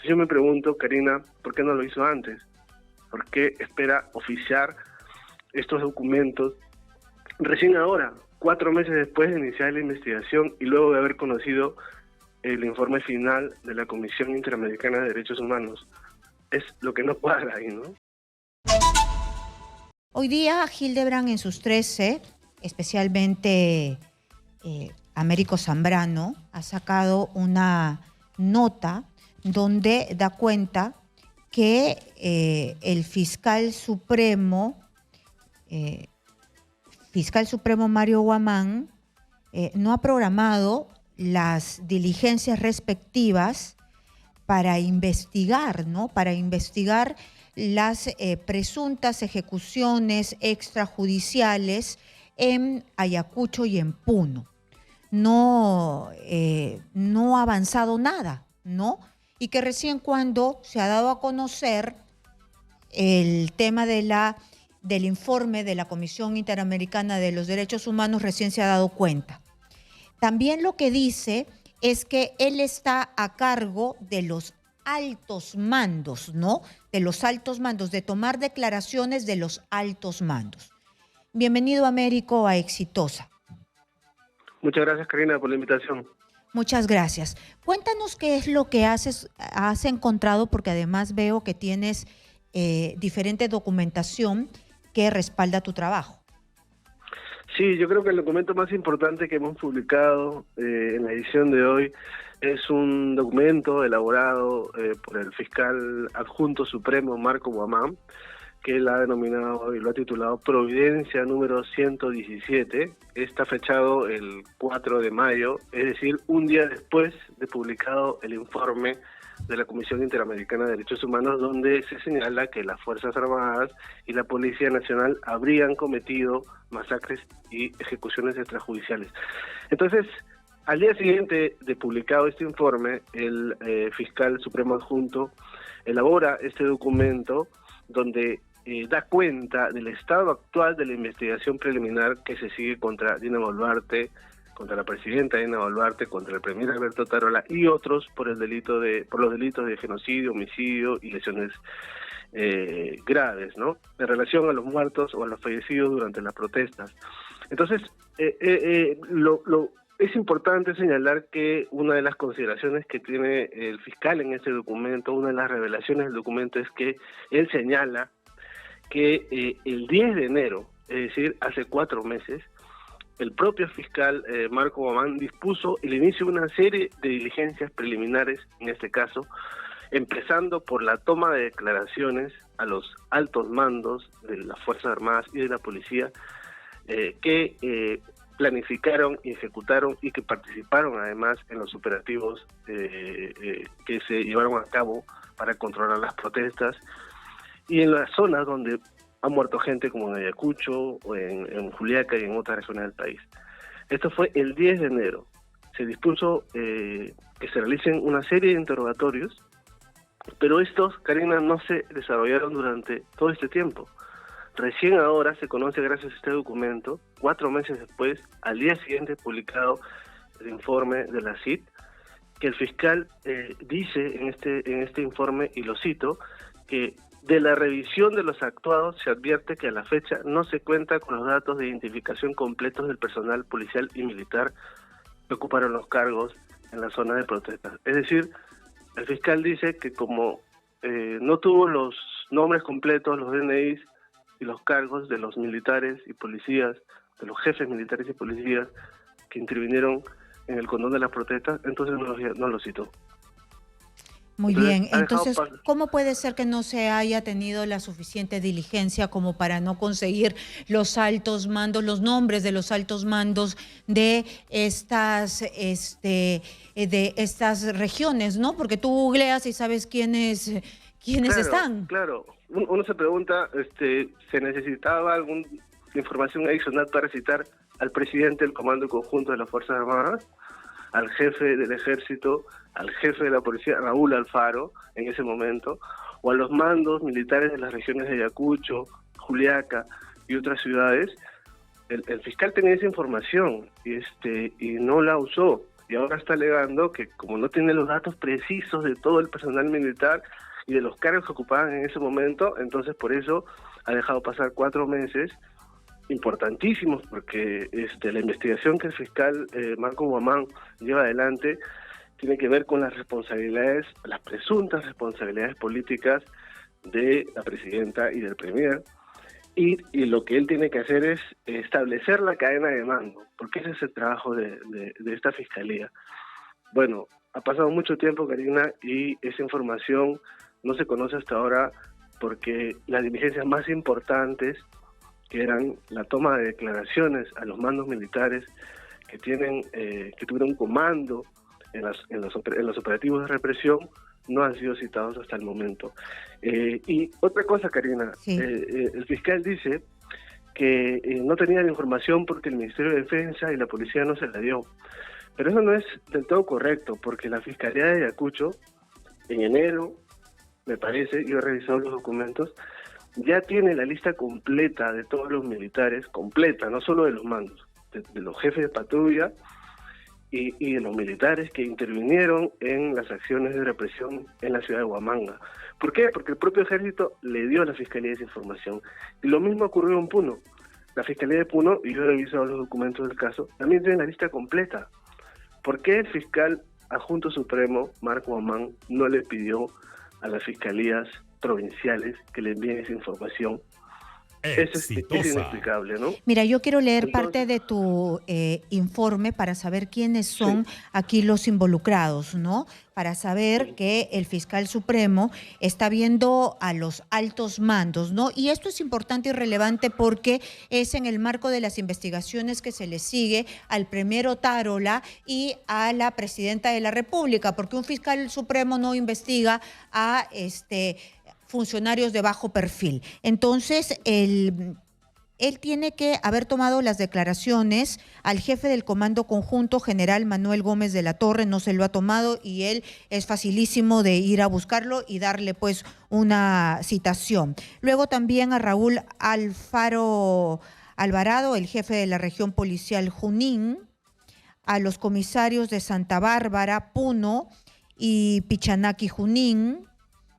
Entonces yo me pregunto, Karina, ¿por qué no lo hizo antes? ¿Por qué espera oficiar estos documentos recién ahora, 4 meses después de iniciar la investigación y luego de haber conocido el informe final de la Comisión Interamericana de Derechos Humanos? Es lo que no cuadra ahí, ¿no? Hoy día Hildebrand en sus 13, especialmente Américo Zambrano, ha sacado una nota donde da cuenta que el fiscal supremo Mario Guamán no ha programado las diligencias respectivas para investigar, ¿no? Para investigar las presuntas ejecuciones extrajudiciales en Ayacucho y en Puno. No ha avanzado nada, ¿no? Y que recién cuando se ha dado a conocer el tema del informe de la Comisión Interamericana de los Derechos Humanos, recién se ha dado cuenta. También lo que dice es que él está a cargo de los altos mandos, ¿no? De los altos mandos, de tomar declaraciones de los altos mandos. Bienvenido, Américo, a Exitosa. Muchas gracias, Karina, por la invitación. Muchas gracias. Cuéntanos qué es lo que has encontrado, porque además veo que tienes diferente documentación que respalda tu trabajo. Sí, yo creo que el documento más importante que hemos publicado en la edición de hoy es un documento elaborado por el fiscal adjunto supremo Marco Guamán, que él ha denominado y lo ha titulado Providencia número 117. Está fechado el 4 de mayo, es decir, un día después de publicado el informe de la Comisión Interamericana de Derechos Humanos, donde se señala que las Fuerzas Armadas y la Policía Nacional habrían cometido masacres y ejecuciones extrajudiciales. Entonces, al día siguiente de publicado este informe, el fiscal supremo adjunto elabora este documento donde da cuenta del estado actual de la investigación preliminar que se sigue contra Dina Boluarte, contra la presidenta Dina Boluarte, contra el premier Alberto Tarola y otros por los delitos de genocidio, homicidio y lesiones graves, ¿no? En relación a los muertos o a los fallecidos durante las protestas. Entonces, es importante señalar que una de las consideraciones que tiene el fiscal en este documento, una de las revelaciones del documento, es que él señala que el 10 de enero, es decir, hace 4 meses, el propio fiscal Marco Guamán dispuso el inicio de una serie de diligencias preliminares, en este caso, empezando por la toma de declaraciones a los altos mandos de las Fuerzas Armadas y de la Policía que planificaron y ejecutaron y que participaron además en los operativos que se llevaron a cabo para controlar las protestas y en las zonas donde ha muerto gente como en Ayacucho, o en Juliaca y en otras regiones del país. Esto fue el 10 de enero. Se dispuso que se realicen una serie de interrogatorios, pero estos, Karina, no se desarrollaron durante todo este tiempo. Recién ahora se conoce, gracias a este documento, 4 meses después, al día siguiente publicado el informe de la CID, que el fiscal dice en este informe, y lo cito, que de la revisión de los actuados se advierte que a la fecha no se cuenta con los datos de identificación completos del personal policial y militar que ocuparon los cargos en la zona de protestas. Es decir, el fiscal dice que como no tuvo los nombres completos, los DNIs y los cargos de los militares y policías, de los jefes militares y policías que intervinieron en el condón de las protestas, entonces no lo citó. Muy bien, entonces, ¿cómo puede ser que no se haya tenido la suficiente diligencia como para no conseguir los altos mandos, los nombres de los altos mandos de estas regiones, ¿no? Porque tú googleas y sabes quiénes están. Claro, uno se pregunta, ¿se necesitaba alguna información adicional para citar al presidente del Comando Conjunto de las Fuerzas Armadas, al jefe del Ejército, al jefe de la Policía, Raúl Alfaro, en ese momento, o a los mandos militares de las regiones de Ayacucho, Juliaca y otras ciudades? El fiscal tenía esa información y no la usó. y ahora está alegando que como no tiene los datos precisos de todo el personal militar y de los cargos que ocupaban en ese momento, entonces por eso ha dejado pasar 4 meses importantísimos, porque la investigación que el fiscal Marco Guamán lleva adelante tiene que ver con las responsabilidades, las presuntas responsabilidades políticas de la presidenta y del premier, y lo que él tiene que hacer es establecer la cadena de mando, porque ese es el trabajo de esta fiscalía. Bueno, ha pasado mucho tiempo, Karina, y esa información no se conoce hasta ahora porque las diligencias más importantes, que eran la toma de declaraciones a los mandos militares que tuvieron comando en los operativos de represión, no han sido citados hasta el momento. Y otra cosa, Karina, sí. El fiscal dice que no tenía la información porque el Ministerio de Defensa y la policía no se la dio. Pero eso no es del todo correcto, porque la Fiscalía de Ayacucho, en enero, me parece, yo he revisado los documentos, ya tiene la lista completa de todos los militares, completa, no solo de los mandos, de los jefes de patrulla y de los militares que intervinieron en las acciones de represión en la ciudad de Huamanga. ¿Por qué? Porque el propio ejército le dio a la Fiscalía esa información. Y lo mismo ocurrió en Puno. La Fiscalía de Puno, y yo he revisado los documentos del caso, también tiene la lista completa. ¿Por qué el fiscal adjunto supremo, Marco Guamán, no le pidió a las fiscalías provinciales que le envíen esa información? Eso es inexplicable, ¿no? Mira, yo quiero leer parte de tu informe para saber quiénes son aquí los involucrados, ¿no? Para saber que el fiscal supremo está viendo a los altos mandos, ¿no? Y esto es importante y relevante porque es en el marco de las investigaciones que se le sigue al premier Otárola y a la presidenta de la República, porque un fiscal supremo no investiga a funcionarios de bajo perfil. Entonces, él tiene que haber tomado las declaraciones al jefe del Comando Conjunto, general Manuel Gómez de la Torre, no se lo ha tomado y él es facilísimo de ir a buscarlo y darle pues una citación. Luego también a Raúl Alfaro Alvarado, el jefe de la región policial Junín, a los comisarios de Santa Bárbara, Puno y Pichanaki Junín.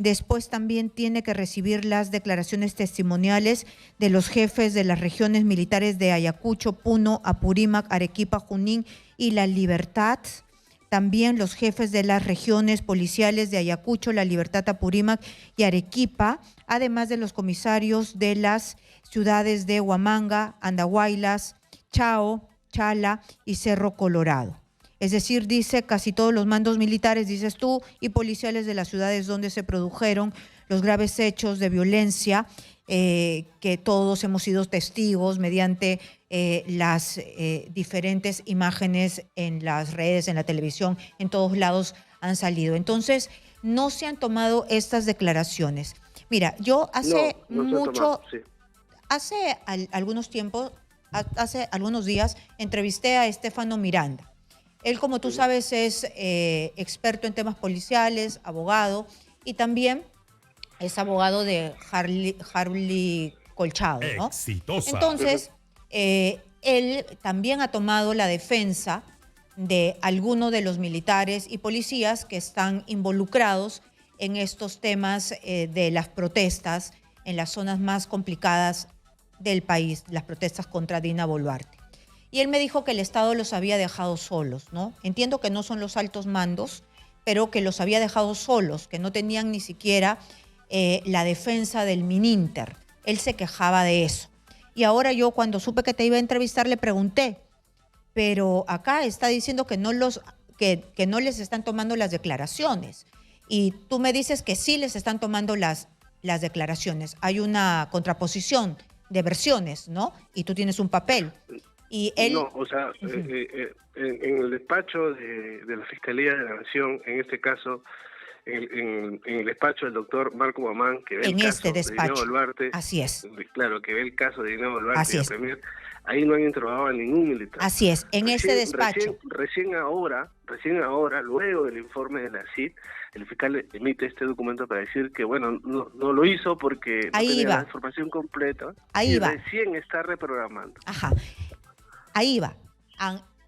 Después también tiene que recibir las declaraciones testimoniales de los jefes de las regiones militares de Ayacucho, Puno, Apurímac, Arequipa, Junín y La Libertad. También los jefes de las regiones policiales de Ayacucho, La Libertad, Apurímac y Arequipa, además de los comisarios de las ciudades de Huamanga, Andahuaylas, Chao, Chala y Cerro Colorado. Es decir, dice casi todos los mandos militares, dices tú, y policiales de las ciudades donde se produjeron los graves hechos de violencia, que todos hemos sido testigos mediante las diferentes imágenes en las redes, en la televisión, en todos lados han salido. Entonces, no se han tomado estas declaraciones. Mira, yo hace algunos días entrevisté a Estefano Miranda. Él, como tú sabes, es experto en temas policiales, abogado, y también es abogado de Harley Colchado, ¿no? Exitosa. Entonces, él también ha tomado la defensa de algunos de los militares y policías que están involucrados en estos temas de las protestas en las zonas más complicadas del país, las protestas contra Dina Boluarte. Y él me dijo que el Estado los había dejado solos, ¿no? Entiendo que no son los altos mandos, pero que los había dejado solos, que no tenían ni siquiera la defensa del Mininter. Él se quejaba de eso. Y ahora yo, cuando supe que te iba a entrevistar, le pregunté, pero acá está diciendo que no les están tomando las declaraciones. Y tú me dices que sí les están tomando las declaraciones. Hay una contraposición de versiones, ¿no? Y tú tienes un papel. Y él... No, o sea, en el despacho de la Fiscalía de la Nación, en este caso, en el despacho del doctor Marco Guamán, que ve el caso de Dina Boluarte, así es. Claro, que ve el caso de Dina Boluarte y el premier, ahí no han interrogado a ningún militar. Así es, este despacho. Recién ahora, luego del informe de la CID, el fiscal emite este documento para decir que, bueno, no lo hizo porque no tenía la información completa. Recién está reprogramando. Ajá. Ahí va.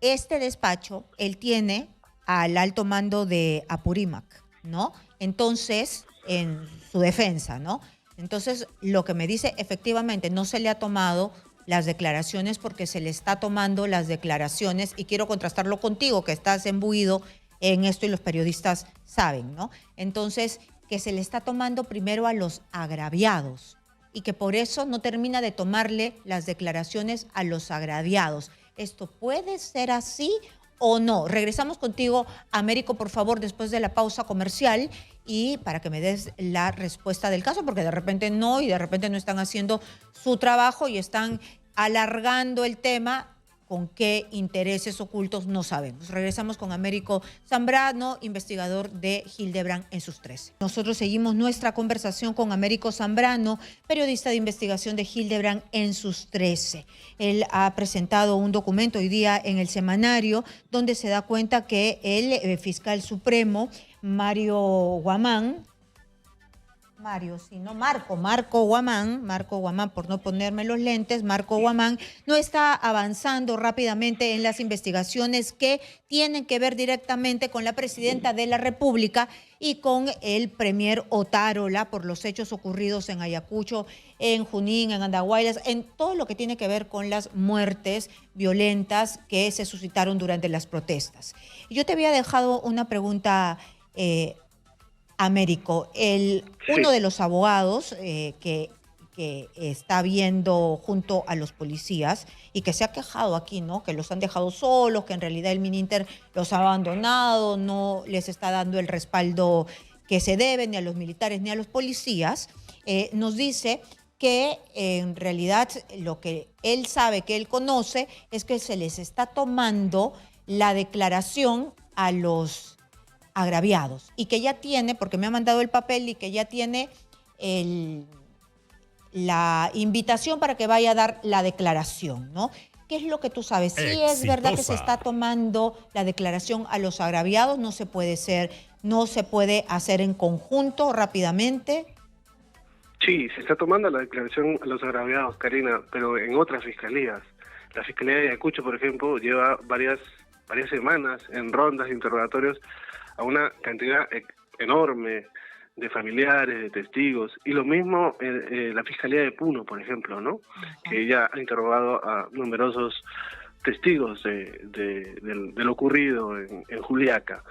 este despacho, él tiene al alto mando de Apurímac, ¿no? Entonces, en su defensa, ¿no? Entonces, lo que me dice, efectivamente, no se le ha tomado las declaraciones porque se le está tomando las declaraciones, y quiero contrastarlo contigo, que estás embuido en esto y los periodistas saben, ¿no? Entonces, que se le está tomando primero a los agraviados y que por eso no termina de tomarle las declaraciones a los agraviados. ¿Esto puede ser así o no? Regresamos contigo, Américo, por favor, después de la pausa comercial, y para que me des la respuesta del caso, porque de repente no, y de repente no están haciendo su trabajo y están alargando el tema. ¿Con qué intereses ocultos? No sabemos. Regresamos con Américo Zambrano, investigador de Hildebrand en sus 13. Nosotros seguimos nuestra conversación con Américo Zambrano, periodista de investigación de Hildebrand en sus 13. Él ha presentado un documento hoy día en el semanario donde se da cuenta que el fiscal supremo, Marco Guamán, por no ponerme los lentes, Marco Guamán no está avanzando rápidamente en las investigaciones que tienen que ver directamente con la presidenta de la República y con el premier Otárola por los hechos ocurridos en Ayacucho, en Junín, en Andahuaylas, en todo lo que tiene que ver con las muertes violentas que se suscitaron durante las protestas. Yo te había dejado una pregunta, Américo, uno de los abogados que está viendo junto a los policías y que se ha quejado aquí, ¿no? Que los han dejado solos, que en realidad el Mininter los ha abandonado, no les está dando el respaldo que se debe ni a los militares ni a los policías, nos dice que en realidad lo que él sabe, que él conoce, es que se les está tomando la declaración a los agraviados y que ya tiene, porque me ha mandado el papel, y que ya tiene la invitación para que vaya a dar la declaración, ¿no? ¿Qué es lo que tú sabes? ¿Sí es verdad que se está tomando la declaración a los agraviados? ¿No se puede hacer en conjunto rápidamente? Sí, se está tomando la declaración a los agraviados, Karina, pero en otras fiscalías. La Fiscalía de Ayacucho, por ejemplo, lleva varias semanas en rondas de interrogatorios a una cantidad enorme de familiares, de testigos, y lo mismo la Fiscalía de Puno, por ejemplo, ¿no? Que ya ha interrogado a numerosos testigos de lo ocurrido en Juliaca.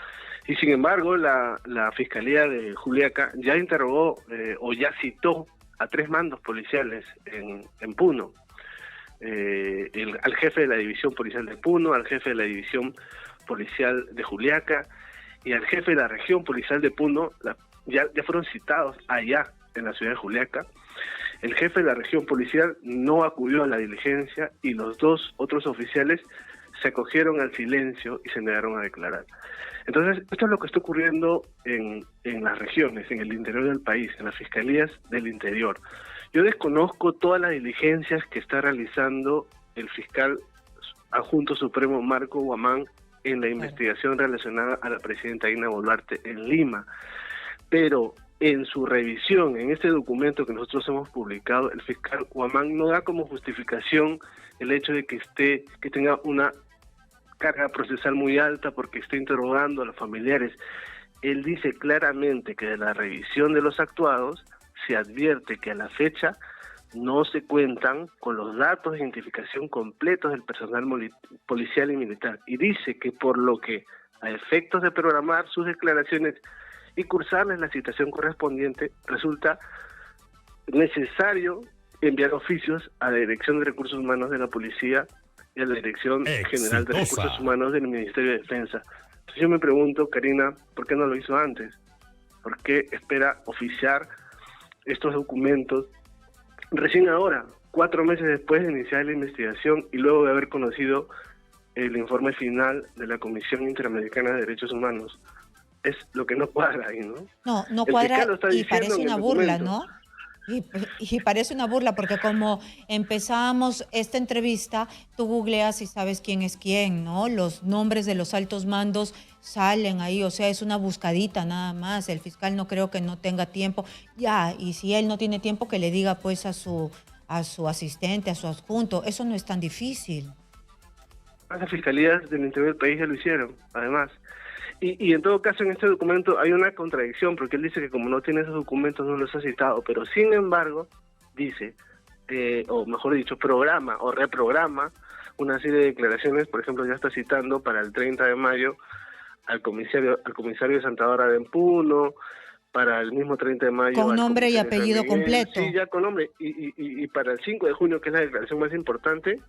Y sin embargo, la Fiscalía de Juliaca ya interrogó o ya citó a 3 mandos policiales en Puno. Al jefe de la División Policial de Puno, al jefe de la División Policial de Juliaca y al jefe de la Región Policial de Puno. Ya fueron citados allá en la ciudad de Juliaca. El jefe de la Región Policial no acudió a la diligencia y los 2 otros oficiales se acogieron al silencio y se negaron a declarar. Entonces, esto es lo que está ocurriendo en las regiones, en el interior del país, en las fiscalías del interior. Yo desconozco todas las diligencias que está realizando el fiscal adjunto supremo Marco Guamán en la investigación relacionada a la presidenta Dina Boluarte en Lima, pero en su revisión, en este documento que nosotros hemos publicado, el fiscal Guamán no da como justificación el hecho de que tenga una carga procesal muy alta porque esté interrogando a los familiares. Él dice claramente que de la revisión de los actuados se advierte que a la fecha no se cuentan con los datos de identificación completos del personal policial y militar, y dice que por lo que, a efectos de programar sus declaraciones y cursarles la citación correspondiente, resulta necesario enviar oficios a la Dirección de Recursos Humanos de la Policía y a la Dirección General de Recursos Humanos del Ministerio de Defensa. Entonces yo me pregunto, Karina, ¿por qué no lo hizo antes? ¿Por qué espera oficiar estos documentos recién ahora, 4 meses después de iniciar la investigación y luego de haber conocido el informe final de la Comisión Interamericana de Derechos Humanos? Es lo que no cuadra ahí, ¿no? No cuadra, y parece una burla, ¿no? Y parece una burla, porque como empezábamos esta entrevista, tú googleas y sabes quién es quién, ¿no? Los nombres de los altos mandos salen ahí, o sea, es una buscadita nada más. El fiscal no creo que no tenga tiempo. Ya, y si él no tiene tiempo, que le diga pues a su asistente, a su adjunto. Eso no es tan difícil. las fiscalías del interior del país ya lo hicieron, además. Y en todo caso, en este documento hay una contradicción, porque él dice que como no tiene esos documentos no los ha citado, pero sin embargo dice, o mejor dicho, programa o reprograma una serie de declaraciones. Por ejemplo, ya está citando para el 30 de mayo al comisario de Santa Bárbara de Empuno, para el mismo 30 de mayo... Con nombre y comisario apellido San Miguel. completo. Sí, ya con nombre. Y para el 5 de junio, que es la declaración más importante,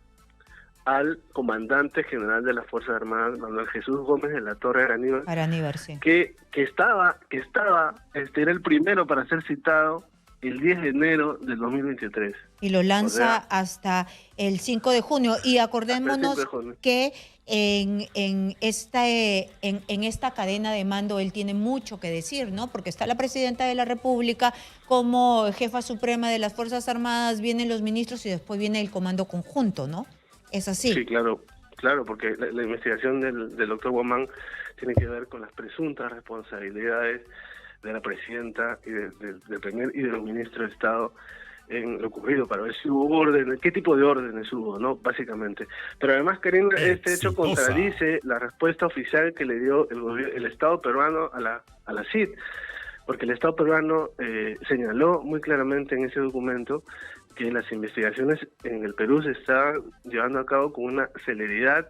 al comandante general de las Fuerzas Armadas, Manuel Jesús Gómez de la Torre Araníbar, sí. que era el primero para ser citado el 10 de enero del 2023. Y lo lanza hasta el 5 de junio. Y acordémonos que en esta cadena de mando él tiene mucho que decir, ¿no? Porque está la presidenta de la República como jefa suprema de las Fuerzas Armadas, vienen los ministros y después viene el comando conjunto, ¿no? ¿Es así? Sí, claro, porque la investigación del doctor Guamán tiene que ver con las presuntas responsabilidades de la presidenta y del primer y de los ministros de Estado en lo ocurrido, para ver si hubo órdenes, qué tipo de órdenes hubo, ¿no? Básicamente. Pero además, Karina, este hecho contradice la respuesta oficial que le dio el Estado peruano a la CID, porque el Estado peruano señaló muy claramente en ese documento que las investigaciones en el Perú se están llevando a cabo con una celeridad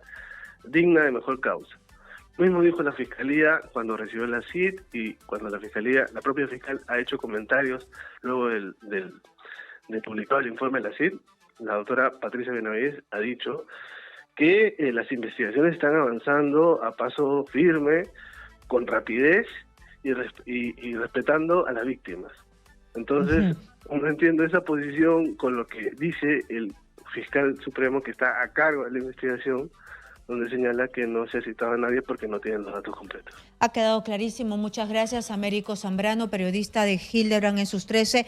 digna de mejor causa. Mismo dijo la Fiscalía cuando recibió la CID y cuando la propia fiscal ha hecho comentarios luego de publicado el informe de la CID. La doctora Patricia Benavides ha dicho que las investigaciones están avanzando a paso firme, con rapidez y respetando a las víctimas. Entonces, uno entiende esa posición con lo que dice el fiscal supremo que está a cargo de la investigación, donde señala que no se ha citado a nadie porque no tienen los datos completos. Ha quedado clarísimo. Muchas gracias, Américo Zambrano, periodista de Hildebrand en sus 13.